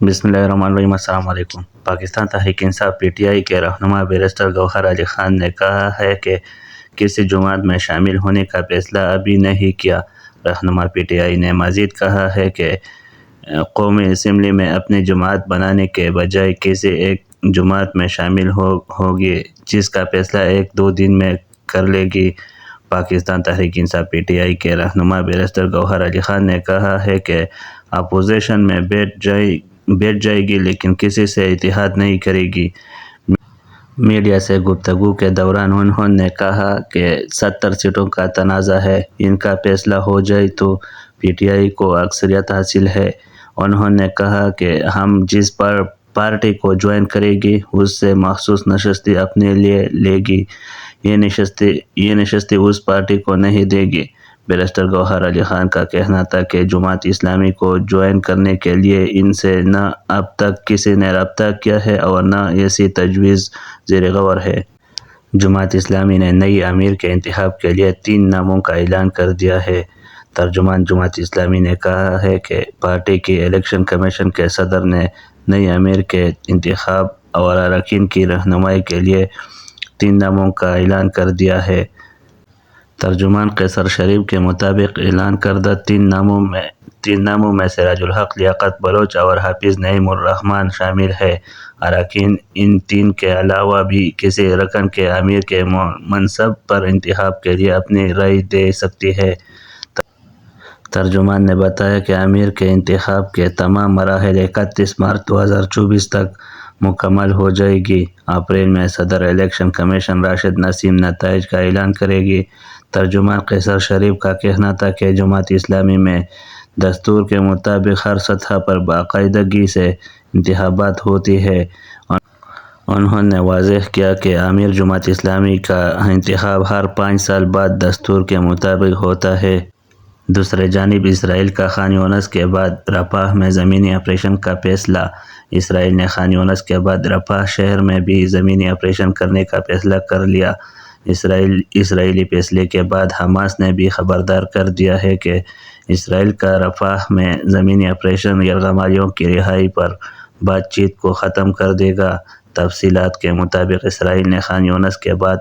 بسم اللہ الرحمن الرحیم۔ السلام علیکم۔ Pakistan Tehreek Insaf P T I کے رہنما بیرسٹر گوہر علی خان نے کہا ہے کہ کسی جماعت میں شامل ہونے کا فیصلہ ابھی نہیں کیا۔ رہنما پی ٹی آئی نے مزید کہا ہے کہ قومی اسمبلی میں اپنی جماعت بنانے کے بجائے کسی ایک جماعت میں شامل ہوگی جس کا فیصلہ 1-2 دن میں کر لے گی۔ Pakistan Tehreek Insaf P T I کے رہنما بیرسٹر گوہر علی خان نے کہا ہے کہ اپوزیشن میں بیٹھ جائے گی لیکن کسی سے اتحاد نہیں کرے گی۔ میڈیا سے گفتگو کے دوران انہوں نے کہا کہ 70 سیٹوں کا تنازع ہے، ان کا فیصلہ ہو جائے تو پی ٹی آئی کو اکثریت حاصل ہے۔ انہوں نے کہا کہ ہم جس پارٹی کو جوائن کرے گی اس سے مخصوص نشستیں اپنے لیے لے گی، یہ نشستیں اس پارٹی کو نہیں دے گی۔ بیرسٹر گوہر علی خان کا کہنا تھا کہ جماعت اسلامی کو جوائن کرنے کے لیے ان سے نہ اب تک کسی نے رابطہ کیا ہے اور نہ ایسی تجویز زیر غور ہے۔ جماعت اسلامی نے نئی امیر کے انتخاب کے لیے 3 ناموں کا اعلان کر دیا ہے۔ ترجمان جماعت اسلامی نے کہا ہے کہ پارٹی کی الیکشن کمیشن کے صدر نے نئی امیر کے انتخاب اور اراکین کی رہنمائی کے لیے 3 ناموں کا اعلان کر دیا ہے۔ ترجمان قیصر شریف کے مطابق اعلان کردہ 3 ناموں میں سراج الحق، لیاقت بلوچ اور حافظ نعیم الرحمن شامل ہیں۔ اراکین ان 3 کے علاوہ بھی کسی رکن کے امیر کے منصب پر انتخاب کے لیے اپنی رائے دے سکتے ہیں۔ ترجمان نے بتایا کہ امیر کے انتخاب کے تمام مراحل 31 مارچ 2024 تک مکمل ہو جائیں گی۔ اپریل میں صدر الیکشن کمیشن راشد نسیم نتائج کا اعلان کرے گی۔ ترجمان قیصر شریف کا کہنا تھا کہ جماعت اسلامی میں دستور کے مطابق ہر سطح پر باقاعدگی سے انتخابات ہوتے ہیں۔ انہوں نے واضح کیا کہ امیر جماعت اسلامی کا انتخاب ہر 5 سال بعد دستور کے مطابق ہوتا ہے۔ دوسری جانب اسرائیل کا خان یونس کے بعد رفح میں زمینی آپریشن کا فیصلہ۔ اسرائیل نے خان یونس کے بعد رفح شہر میں بھی زمینی آپریشن کرنے کا فیصلہ کر لیا۔ اسرائیلی فیصلے کے بعد حماس نے بھی خبردار کر دیا ہے کہ اسرائیل کا رفح میں زمینی آپریشن یرغمالیوں کی رہائی پر بات چیت کو ختم کر دے گا۔ تفصیلات کے مطابق اسرائیل نے خان یونس کے بعد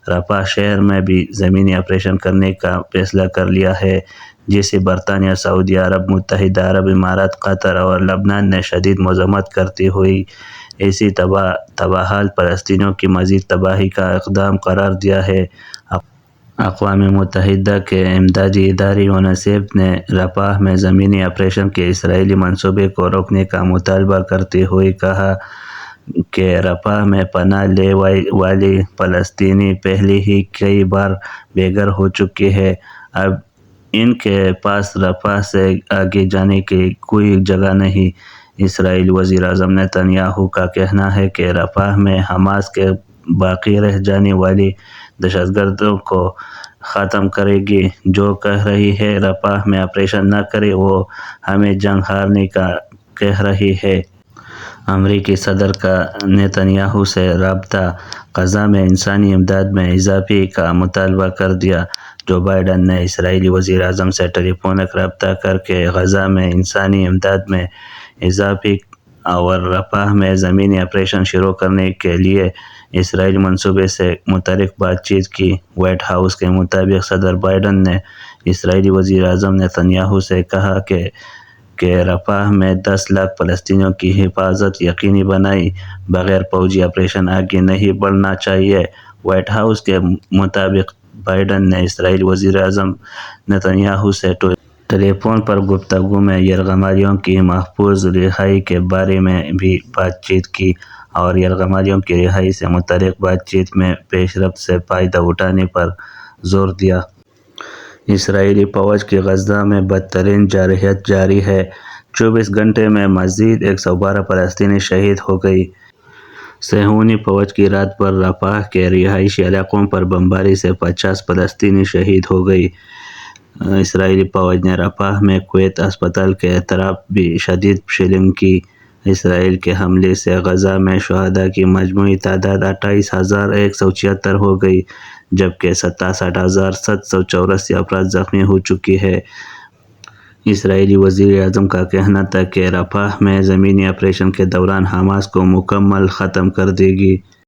رفح شہر میں بھی زمینی آپریشن کرنے کا فیصلہ کر لیا ہے، جسے برطانیہ، سعودی عرب، متحدہ عرب امارات، قطر اور لبنان نے شدید مذمت کرتے ہوئے ایسی تباہال فلسطینیوں کی مزید تباہی کا اقدام قرار دیا ہے۔ اقوام متحدہ کے امدادی ادارے یونیسیف نے رفح میں زمینی آپریشن کے اسرائیلی منصوبے کو روکنے کا مطالبہ کرتے ہوئے کہا کہ رفح میں پناہ لینے والے فلسطینی پہلے ہی کئی بار بے گھر ہو چکے ہیں، اب ان کے پاس رفح سے آگے جانے کی کوئی جگہ نہیں۔ اسرائیلی وزیر اعظم نیتن یاہو کا کہنا ہے کہ رفح میں حماس کے باقی رہ جانے والی دہشت گردوں کو ختم کرے گی، جو کہہ رہی ہے رفح میں آپریشن نہ کریں، وہ ہمیں جنگ ہارنے کا کہہ رہی ہے۔ امریکی صدر کا نیتن یاہو سے رابطہ۔ غزہ میں انسانی امداد میں اضافے کا مطالبہ کر دیا۔ جو بائیڈن نے اسرائیلی وزیر اعظم سے ٹیلی فونک رابطہ کر کے غزہ میں انسانی امداد میں اضافے اور رفح میں زمینی آپریشن شروع کرنے کے لیے اسرائیلی منصوبے سے متعلق بات چیت کی۔ وائٹ ہاؤس کے مطابق صدر بائیڈن نے اسرائیلی وزیر اعظم نیتن یاہو سے کہا کہ رفح میں 10 لاکھ فلسطینیوں کی حفاظت یقینی بنائے بغیر فوجی آپریشن آگے نہیں بڑھنا چاہیے۔ وائٹ ہاؤس کے مطابق بائیڈن نے اسرائیلی وزیر اعظم نیتن یاہو سے ٹیلی فون پر گفتگو میں یرغمالیوں کی محفوظ رہائی کے بارے میں بھی بات چیت کی اور یرغمالیوں کی رہائی سے متعلق بات چیت میں پیش رفت سے فائدہ اٹھانے پر زور دیا۔ اسرائیلی فوج کی غزہ میں بدترین جارحیت جاری ہے۔ 24 گھنٹے میں مزید 112 فلسطینی شہید ہو گئے۔ صہیونی فوج کی رات بھر رفح کے رہائشی علاقوں پر بمباری سے 50 فلسطینی شہید ہو گئے۔ اسرائیلی فوج نے رفح میں کویت اسپتال کے اطراف بھی شدید شیلنگ کی۔ اسرائیل کے حملے سے غزہ میں شہداء کی مجموعی تعداد 28,176 ہو گئی، جبکہ 67,784 افراد زخمی ہو چکے ہیں۔ اسرائیلی وزیر اعظم کا کہنا تھا کہ رفح میں زمینی آپریشن کے دوران حماس کو مکمل ختم کر دے گی۔